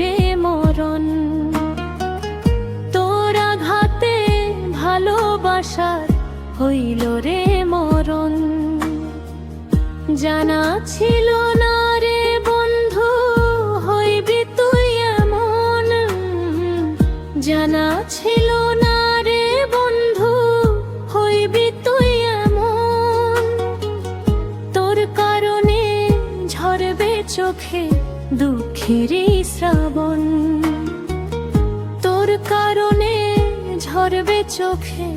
রে মরণ। তোর আঘাতে ভালোবাসার হইল রে মরণ। জানা ছিল না রে বন্ধু হইবি তুই এমন। জানা ছিল না রে বন্ধু হইবি তুই এমন। তোর কারণে ঝরবে চোখে দুঃখেরই শ্রাবণ। তোর কারণে ঝরবে চোখে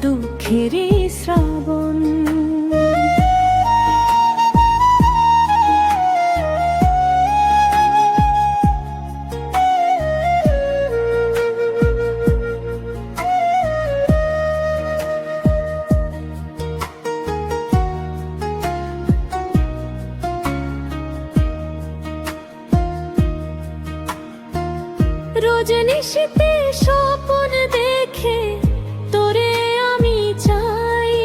দুঃখেরই শ্রাবণ। রজনীশীতে স্বপ্ন দেখে তোরে আমি চাই।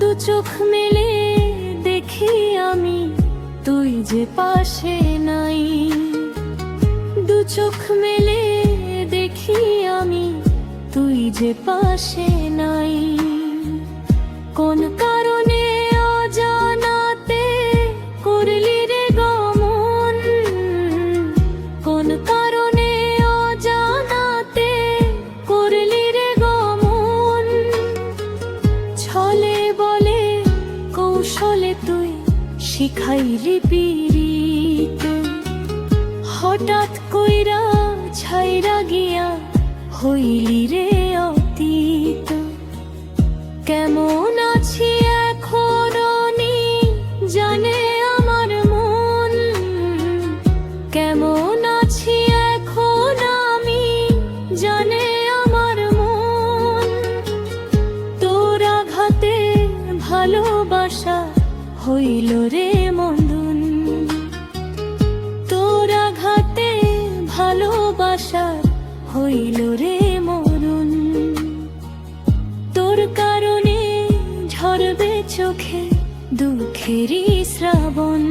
দু চোখ মেলে দেখি আমি তুই যে পাশে নাই। দু চোখ মেলে দেখি আমি তুই যে পাশে নাই। কোন কারণে অজানাতে করলি রে গমন। কোন কারণে অজানাতে করলি রে গমন। ছলে বলে কৌশলে তুই শিখাইলি পীড়িত। হঠাৎ কইরা ছাইরা গিয়া হইলি রে অতীত। কেমন আছি এখন নি জানে আমার মন। কেমন আছি এখন আমি জানে আমার মন। তোর আঘাতে ভালোবাসা হইল রে মন্দন। তোর আঘাতে ভালোবাসা হইল রে মরণ। তোর কারণে ঝরবে চোখে দুঃখেরই শ্রাবণ।